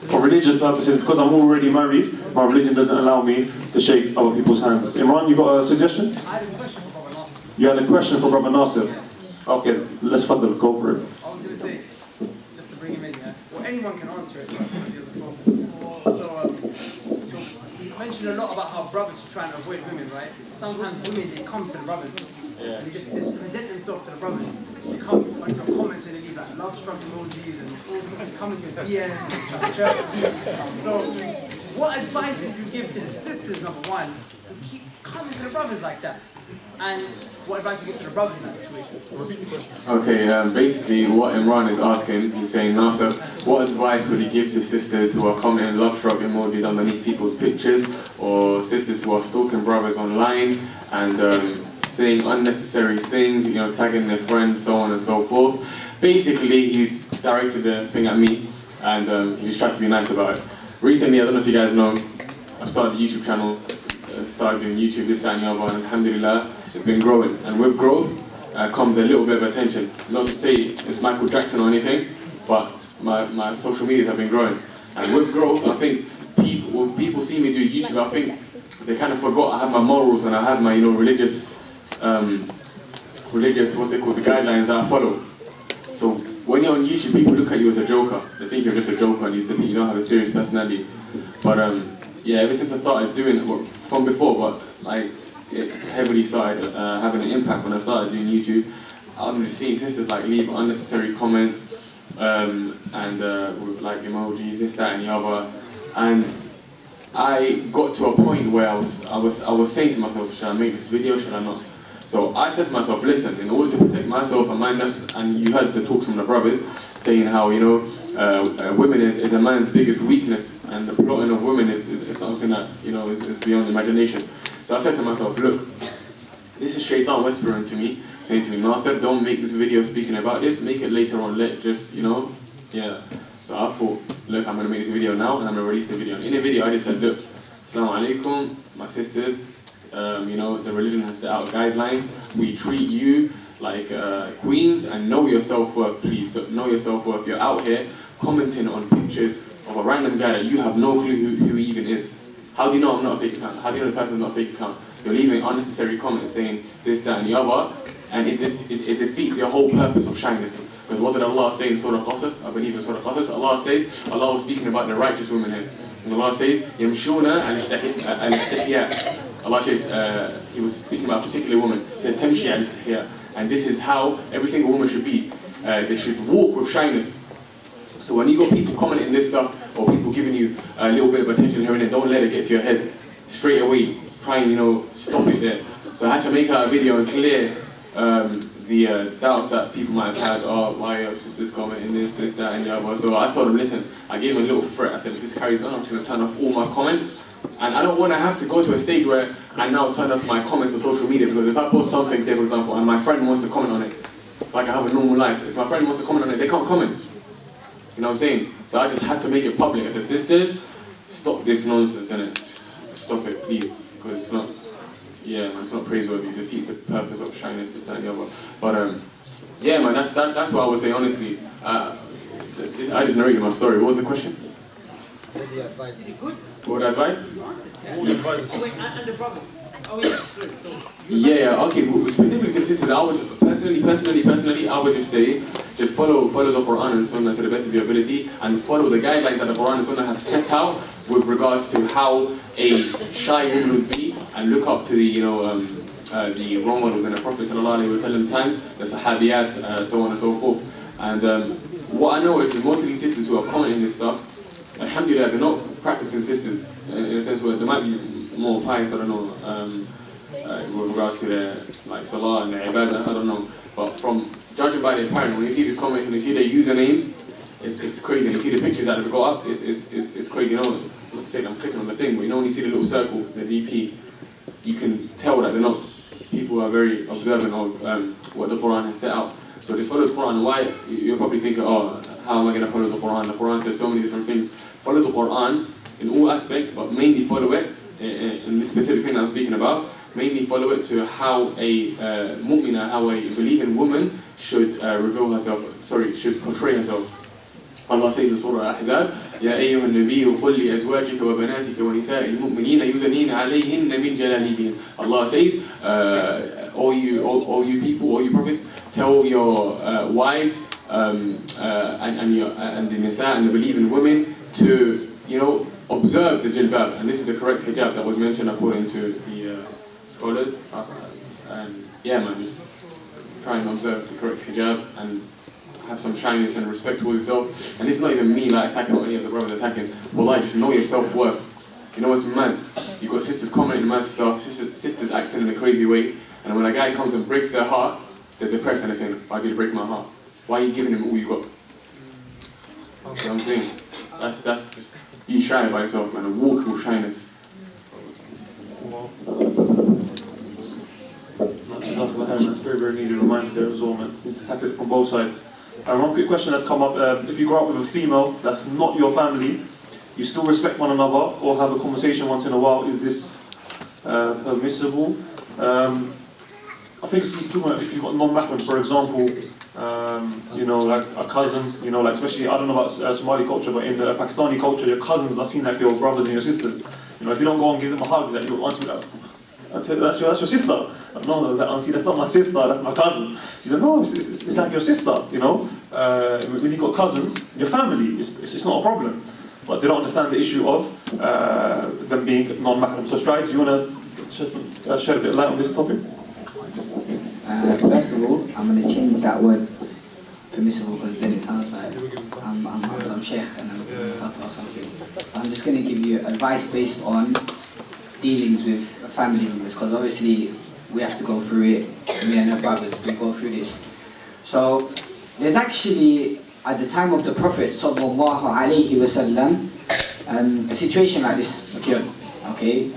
B: For religious purposes, because I'm already married, my religion doesn't allow me to shake other people's hands. Imran, you got a suggestion?
J: I had a question for Brother Nasir.
B: You had a question for Brother Nasir? Okay, let's go for it.
J: I was going to say, just to bring him in, yeah? Well, anyone can answer it. So you mentioned a lot about how brothers are trying to avoid women, right? Sometimes women, they come to the brothers.
B: Yeah.
J: They just present themselves to the brothers. They come on some comments and they leave like love struck emojis and all sorts coming to DMs. So what advice would you give to the sisters, number one, who keep coming to the brothers like that? And what advice would you give to the brothers in that situation? Repeat the question.
E: Okay, basically what Imran is asking, he's saying, Nasser, what advice would he give to sisters who are commenting love struck emojis underneath people's pictures, or sisters who are stalking brothers online and saying unnecessary things, you know, tagging their friends, so on and so forth. Basically, he directed the thing at me, and he just tried to be nice about it. Recently, I don't know if you guys know, I've started a YouTube channel, started doing YouTube, this, that, and the other, and alhamdulillah, it's been growing. And with growth comes a little bit of attention. Not to say it's Michael Jackson or anything, but my social medias have been growing. And with growth, I think when people see me do YouTube, I think they kind of forgot I have my morals and I have my, you know, religious, what's it called, the guidelines that I follow. So when you're on YouTube, people look at you as a joker. They think you're just a joker and they think you don't have a serious personality. But yeah, ever since I started doing it, well, from before, but it heavily started having an impact when I started doing YouTube. I'm just seeing sisters like leave unnecessary comments and with like emojis, this, that, and the other. And I got to a point where I was saying to myself, should I make this video, should I not? So I said to myself, listen, in order to protect myself and my nafs, and you heard the talks from the brothers saying how, you know, women is a man's biggest weakness, and the plotting of women is something that, you know, is beyond imagination. So I said to myself, look, this is Shaitan whispering to me, saying to me, Nasser, don't make this video speaking about this, make it later on, you know, yeah. So I thought, look, I'm going to make this video now, and I'm going to release the video. And in the video, I just said, look, Assalamu alaikum, my sisters, you know, the religion has set out guidelines. We treat you like queens, and know your self-worth, please. So know your self-worth. You're out here commenting on pictures of a random guy that you have no clue who he even is. How do you know I'm not a fake account? How do you know the person's not a fake account? You're leaving unnecessary comments saying this, that, and the other, and it defeats your whole purpose of shyness. Because what did Allah say in Surah Qasas? I believe in Surah Qasas, Allah says, Allah was speaking about the righteous women here. And Allah says, يَمْشُونَ al-istihya. Allah says, He was speaking about a particular woman, the tamshi al-istihya. And this is how every single woman should be. They should walk with shyness. So when you got people commenting this stuff, or people giving you a little bit of attention here and there, don't let it get to your head. Straight away, try and, you know, stop it there. So I had to make out a video and clear the doubts that people might have had. Oh, why are sisters commenting this, that, and the other. So I told them, listen, I gave them a little threat. I said, if this carries on, I'm going to turn off all my comments. And I don't want to have to go to a stage where I now turn off my comments on social media, because if I post something, say for example, and my friend wants to comment on it, like I have a normal life, if my friend wants to comment on it, they can't comment. You know what I'm saying? So I just had to make it public. I said, sisters, stop this nonsense, innit? Stop it, please, because it's not, yeah, man, it's not praiseworthy. It defeats the purpose of shyness, this, that, and the other. But yeah, man, that's what I would say. Honestly, I just narrated my story. What was the question?
J: What do you advise?
E: What advice?
B: All advice.
J: Oh, wait, and the brothers. Oh yeah, sorry.
E: Yeah, okay. Well, specifically to the sisters, I would personally, I would just say, just follow the Quran and Sunnah to the best of your ability, and follow the guidelines that the Quran and Sunnah have set out with regards to how a shy woman would be, and look up to the, you know, the role models in the Prophet ﷺ times, the Sahabiyat, so on and so forth. And what I know is most of these sisters who are commenting this stuff, alhamdulillah, they're not practicing sisters, in a sense where they might be more pious, I don't know, with regards to their like salah and their ibadah, I don't know. But from judging by their parents, when you see the comments and you see their usernames, it's crazy. And you see the pictures that they've got up, it's crazy. You know, let's say I'm clicking on the thing, but you know when you see the little circle, the DP, you can tell that they're not, people are very observant of what the Quran has set out. So just follow the Quran. Why? You're probably thinking, oh, how am I going to follow the Quran? The Quran says so many different things. Follow the Quran in all aspects, but mainly follow it, in this specific thing that I'm speaking about, mainly follow it to how a mu'mina, how a believing woman should should portray herself. Allah says in Surah Al-Ahzab, يا أيها النبي قل لأزواجك وبناتك ونساء المؤمنين يدنين عليهن من جلابيبهن. Allah says, all you people, all you prophets, tell your wives and the nisa and the believing women to, you know, observe the jilbab, and this is the correct hijab that was mentioned according to the scholars. And yeah, man, just try and observe the correct hijab and have some shyness and respect towards yourself. And this is not even me like attacking or any of the brothers attacking. Wallah, just know your self-worth. You know what's mad? You've got sisters commenting mad stuff, sisters acting in a crazy way, and when a guy comes and breaks their heart, they're depressed and they're saying, why did you break my heart? Why are you giving him all you got? You know what I'm saying? That's just, be shy by yourself, man, and walk with shyness.
B: It's very, very needed reminder there as well, man. You need to tackle it from both sides. One quick question that's come up, if you grow up with a female that's not your family, you still respect one another or have a conversation once in a while, is this permissible? I think if you've got non-mahram, for example, you know, like a cousin, you know, like especially, I don't know about Somali culture, but in the Pakistani culture, your cousins are seen like your brothers and your sisters. You know, if you don't go and give them a hug, that your auntie, that's your sister. No, that auntie, that's not my sister, that's my cousin. She said, no, it's like your sister, you know. When you've got cousins, your family, it's not a problem. But they don't understand the issue of them being non-mahram. So Stride, do you want to shed a bit of light on this topic?
A: First of all, I'm going to change that word permissible because then it sounds like I'm sheikh and I'm talking about something. I'm just going to give you advice based on dealings with family members, because obviously we have to go through it. Me and her brothers, we go through this. So there's actually, at the time of the Prophet sallallahu alaihi wasallam, a situation like this occurred. Okay,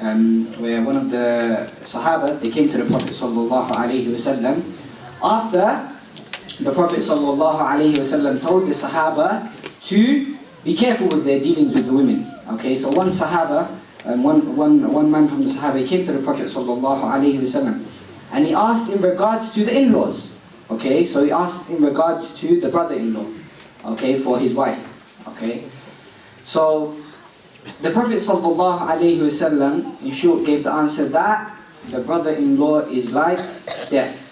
A: where one of the Sahaba, they came to the Prophet sallallahu alaihi wasallam after the Prophet sallallahu alaihi wasallam told the Sahaba to be careful with their dealings with the women. Okay, so one Sahaba, one man from the Sahaba, he came to the Prophet sallallahu alaihi wasallam, and he asked in regards to the in-laws. Okay, so he asked in regards to the brother-in-law. Okay, for his wife. Okay, so the Prophet ﷺ, in short, gave the answer that the brother-in-law is like death.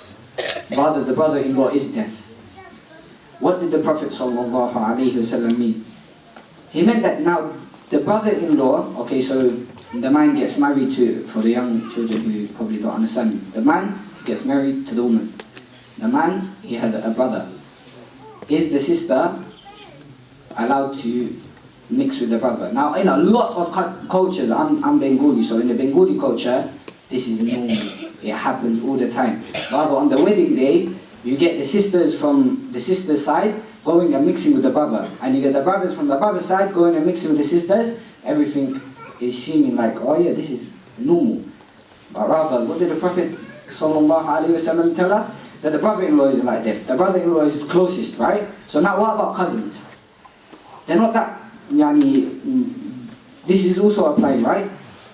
A: Rather, the brother-in-law is death. What did the Prophet ﷺ mean? He meant that now the brother-in-law, okay, so the man gets married to, for the young children who probably don't understand, the man gets married to the woman. The man, he has a brother. Is the sister allowed to mix with the brother? Now, in a lot of cultures, I'm Bengali, so in the Bengali culture, this is normal. It happens all the time. Rather, on the wedding day, you get the sisters from the sister's side going and mixing with the brother, and you get the brothers from the brother's side going and mixing with the sisters. Everything is seeming like, oh yeah, this is normal. But rather, what did the Prophet ﷺ tell us? That the brother-in-law is like death. The brother-in-law is closest, right? So now what about cousins? They're not that, this is also applying, right?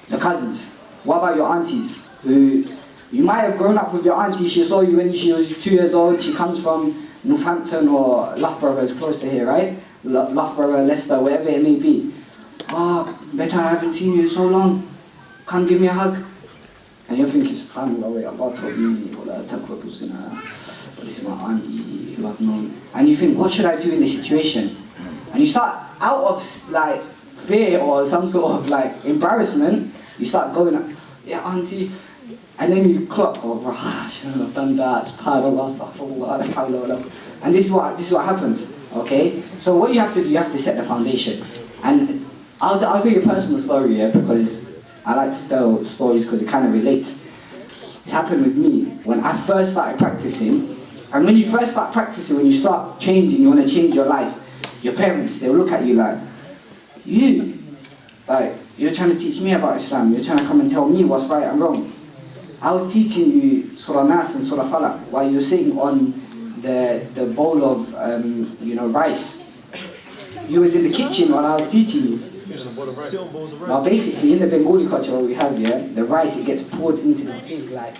A: The cousins. What about your aunties? Who, you might have grown up with your auntie, she saw you when she was 2 years old, she comes from Northampton or Loughborough, is close to here, right? Loughborough, Leicester, wherever it may be. Better, I haven't seen you in so long. Come give me a hug. And you're thinking, SubhanAllah, Allah told me, this is my auntie who I've known. And you think, what should I do in this situation? And you start, out of like fear or some sort of like embarrassment, you start going, yeah, auntie. And then you clock, I shouldn't have done that, SubhanAllah, astaghfirullah. And this is what happens, okay? So what you have to do, you have to set the foundation. And I'll tell you a personal story, yeah, because I like to tell stories because it kind of relates. It happened with me when I first started practicing. And when you first start practicing, when you start changing, you want to change your life, your parents, they'll look at you like, you're trying to teach me about Islam, you're trying to come and tell me what's right and wrong. I was teaching you Surah Nas and Surah Falaq while you're sitting on the bowl of rice. You was in the kitchen while I was teaching you. Now basically in the Bengali culture what we have here, the rice, it gets poured into this big like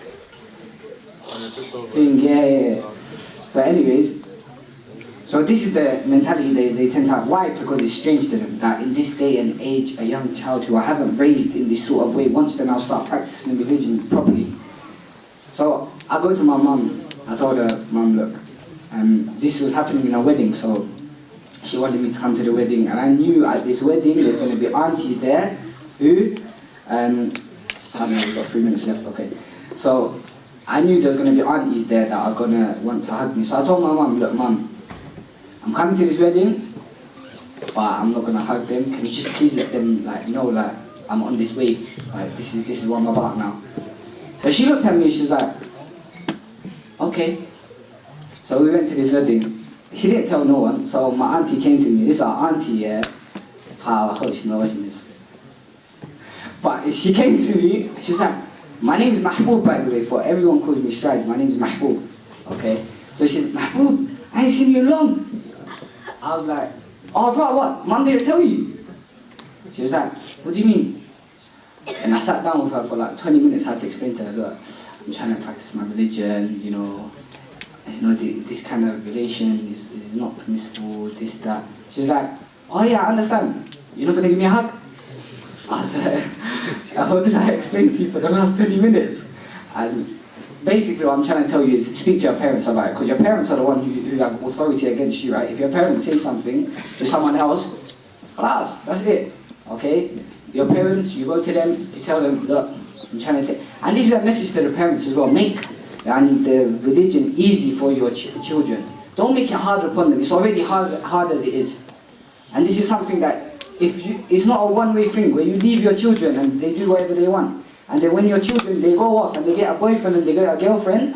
A: thing, yeah. But anyways, so this is the mentality they tend to have. Why? Because it's strange to them that in this day and age, a young child who I haven't raised in this sort of way wants to now start practicing the religion properly. So I go to my mum, I told her, Mum, look, this was happening in a wedding, so she wanted me to come to the wedding, and I knew at this wedding there's going to be aunties there who, I don't know, we've got 3 minutes left, okay. So I knew there's going to be aunties there that are going to want to hug me. So I told my mum, look Mum, I'm coming to this wedding, but I'm not going to hug them. Can you just please let them know I'm on this wave, this is what I'm about now. So she looked at me, she's like, okay. So we went to this wedding. She didn't tell no one, so my auntie came to me. This is our auntie, yeah. I hope she's not watching this. But she came to me, she's like, my name is Mahbub, by the way, for everyone calls me Strides, my name is Mahbub, okay? So she's, Mahbub, I ain't seen you long. I was like, oh bro, what? Mum didn't tell you? She was like, what do you mean? And I sat down with her for like 20 minutes, I had to explain to her, look, I'm trying to practice my religion, this kind of relation is not permissible, this, that. She was like, oh yeah, I understand. You're not going to give me a hug? I was like, how did I explain to you for the last 20 minutes? And basically what I'm trying to tell you is speak to your parents about it, because your parents are the one who have authority against you, right? If your parents say something to someone else, that's it, okay? Your parents, you go to them, you tell them, look, I'm trying to take... And this is a message to the parents as well, make the religion easy for your children. Don't make it hard upon them, it's already hard as it is. And this is something that, it's not a one-way thing, where you leave your children and they do whatever they want. And then when your children, they go off and they get a boyfriend and they get a girlfriend,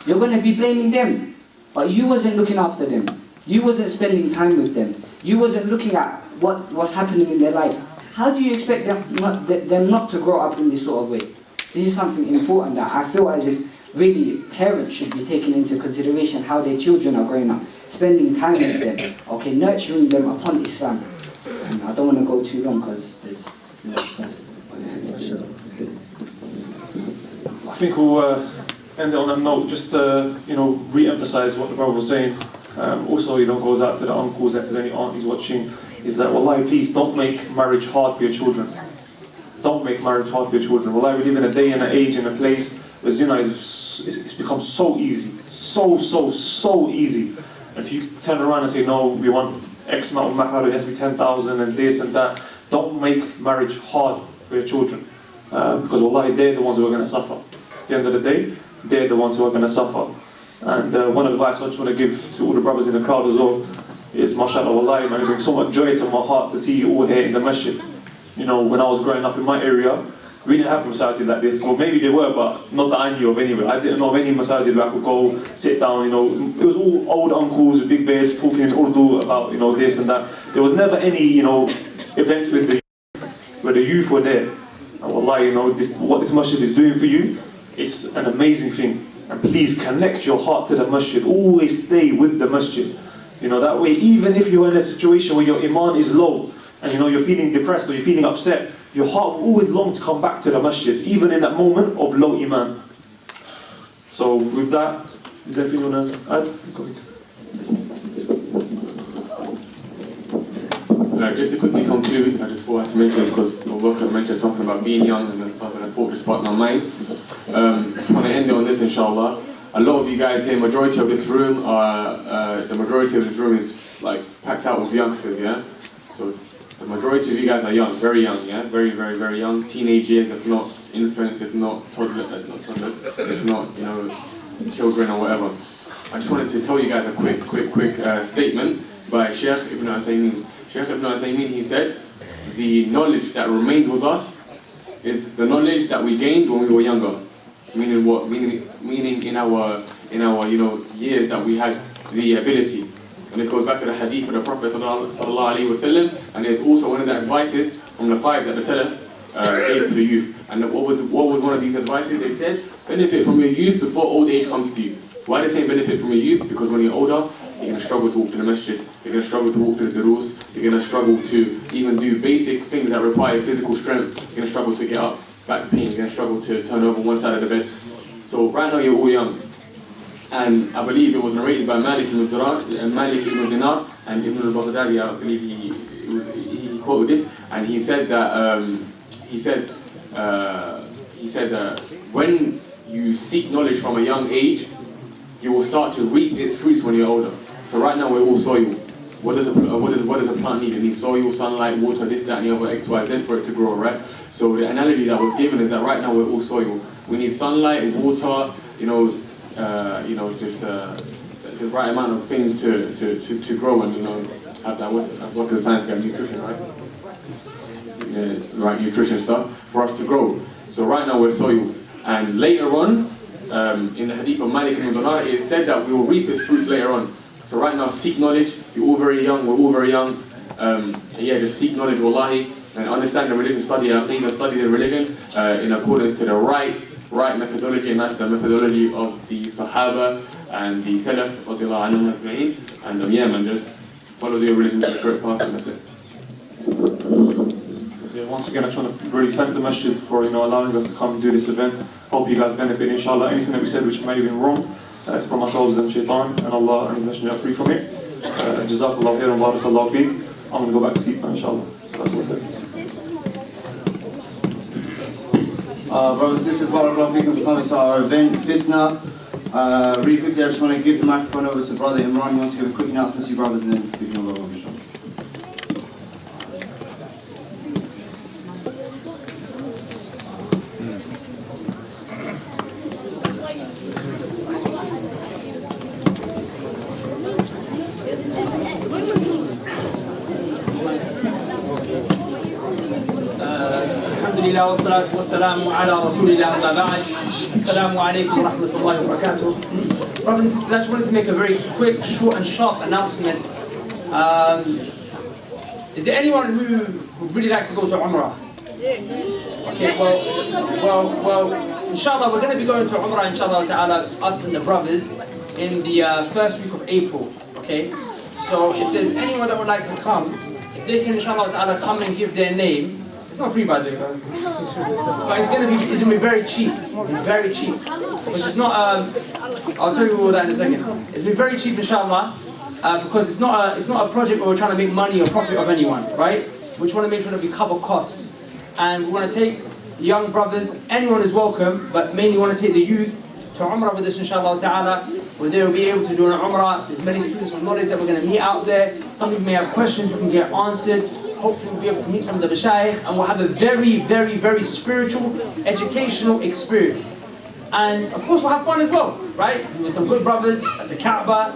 A: you're going to be blaming them. But you wasn't looking after them. You wasn't spending time with them. You wasn't looking at what was happening in their life. How do you expect them not to grow up in this sort of way? This is something important that I feel as if really parents should be taking into consideration how their children are growing up, spending time with them, okay, nurturing them upon Islam. And I don't want to go too long because there's
B: I think we'll end it on that note. Just re-emphasize what the brother was saying. Also, goes out to the uncles, if there's any aunties watching, is that wallahi, please don't make marriage hard for your children. Don't make marriage hard for your children. Wallahi, we live in a day and an age and a place where zina it's become so easy, so easy. If you turn around and say no, we want X amount of mahar, it has to be 10,000 and this and that. Don't make marriage hard for your children, because wallahi, they're the ones who are going to suffer. At the end of the day, they're the ones who are going to suffer. And one advice I just want to give to all the brothers in the crowd as well is, mashallah, wallahi, man, it brings so much joy to my heart to see you all here in the masjid. When I was growing up in my area, we didn't have masajid like this. Well, maybe they were, but not that I knew of anyway. I didn't know of any masajid where I could go, sit down, It was all old uncles with big beards talking in Urdu about, this and that. There was never any, events where the youth were there. And wallahi, what this masjid is doing for you, it's an amazing thing. And please connect your heart to the masjid. Always stay with the masjid. That way, even if you're in a situation where your iman is low, and you're feeling depressed or you're feeling upset, your heart will always long to come back to the masjid, even in that moment of low iman. So with that, is there anything you want to add?
E: Just to quickly conclude, I just thought I had to mention this because Abu mentioned something about being young and then something I thought just sparked my mind. I just want to end it on this, inshallah. A lot of you guys here, the majority of this room is packed out with youngsters, yeah? So the majority of you guys are young, very young, yeah? Very, very, very young. Teenage years, if not infants, if not toddlers, if not, children or whatever. I just wanted to tell you guys a quick statement by Sheikh Ibn Uthaymeen. Sheikh Ibn Uthaymeen, he said, the knowledge that remained with us is the knowledge that we gained when we were younger. Meaning what? Meaning in our years that we had the ability. And this goes back to the hadith of the Prophet sallallahu alaihi wasallam, and it's also one of the advices from the 5 that the Salaf gave to the youth. And what was one of these advices? They said, benefit from your youth before old age comes to you. Why are they saying benefit from your youth? Because when you're older, you're going to struggle to walk to the masjid, you're going to struggle to walk to the durus, you're going to struggle to even do basic things that require physical strength, you're going to struggle to get up, back pain, you're going to struggle to turn over one side of the bed. So right now you're all young. And I believe it was narrated by Malik ibn Dinar and Ibn al-Baghdadi, I believe he quoted this, and he said that when you seek knowledge from a young age, you will start to reap its fruits when you're older. So right now we're all soil. What does a plant need? It needs soil, sunlight, water, this, that, and the other, X, Y, Z for it to grow, right? So the analogy that was given is that right now we're all soil. We need sunlight, water, just the right amount of things to grow and have that. What does science get? Nutrition, right? Yeah, right, nutrition stuff for us to grow. So right now we're soil, and later on, in the hadith of Malik ibn Dinar, it is said that we will reap its fruits later on. So right now, seek knowledge. You're all very young. We're all very young. Just seek knowledge, wallahi, and understand the religion. Study the religion in accordance to the right methodology, and that's the methodology of the Sahaba and the Salaf, and just follow the religion to the correct path, and that's it.
B: Yeah, once again, I just want to really thank the masjid for allowing us to come and do this event. Hope you guys benefit, inshallah. Anything that we said which may have been wrong, it's from ourselves and shaitan, and Allah and His Messenger are free from it. Jazakallah khair and barakallahu feek. I'm going to go back to sleep now, inshallah. So that's what
K: Brothers and sisters, barakallahu feekum for coming to our event, Fitna. Really quickly, I just want to give the microphone over to Brother Imran. He wants to give a quick announcement to you brothers, and then we can go over, inshallah.
L: والصلاة والسلام على رسول الله أما بعد السلام عليكم ورحمة الله وبركاته. Brothers and sisters, I just wanted to make a very quick, short and sharp announcement. Is there anyone who would really like to go to Umrah? Okay, well, inshallah we're going to be going to Umrah, inshallah ta'ala, us and the brothers, in the first week of April, okay? So if there's anyone that would like to come, if they can inshallah ta'ala come and give their name. It's not free by the way, guys. But it's gonna be very cheap. Very cheap. Because it's not I'll tell you all that in a second. It's been very cheap inshallah, because it's not a project where we're trying to make money or profit of anyone, right? We just want to make sure that we cover costs. And we want to take young brothers, anyone is welcome, but mainly want to take the youth to Umrah with us inshallah ta'ala, where they will be able to do an Umrah. There's many students of knowledge that we're going to meet out there. Some of you may have questions we can get answered. Hopefully we'll be able to meet some of the Mashaykh, and we'll have a very, very, very spiritual, educational experience. And of course we'll have fun as well, right? With some good brothers at the Kaaba,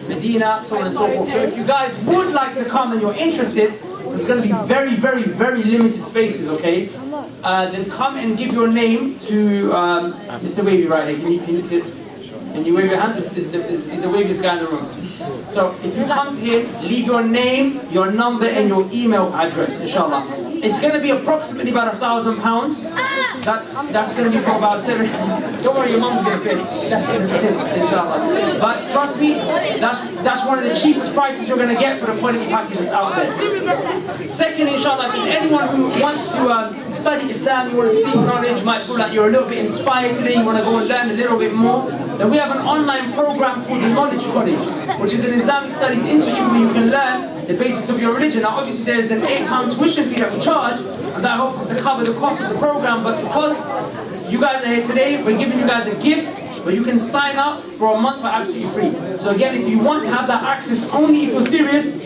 L: Medina, so on and so forth. So if you guys would like to come and you're interested, there's going to be very, very, very limited spaces, okay? Then come and give your name to Mr. Wavy right here. Can you wave your hand? He's the waviest guy in the room. So if you come to him, leave your name, your number, and your email address, inshallah. It's going to be approximately about £1,000. That's going to be for about 7. Don't worry, your mom's going to pay. Inshallah. But trust me, that's one of the cheapest prices you're going to get for the quality package that's out there. Second, inshallah, if there's anyone who wants to study Islam, you want to seek knowledge, might feel like you're a little bit inspired today, you want to go and learn a little bit more, then we have an online program called the Knowledge College, which is an Islamic Studies Institute where you can learn the basics of your religion. Now obviously there's an £8 tuition fee that we charge, and that helps us to cover the cost of the program, but because you guys are here today, we're giving you guys a gift where you can sign up for a month for absolutely free. So again, if you want to have that access only if you're serious,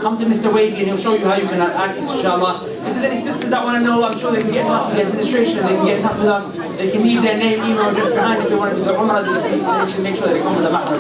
L: come to Mr. Wavy and he'll show you how you can have access, inshallah. If there's any sisters that want to know, I'm sure they can get in touch with the administration and they can get in touch with us. They can leave their name, email address behind if they want to do the Umrah this week, and they can make sure that they come with the mahram.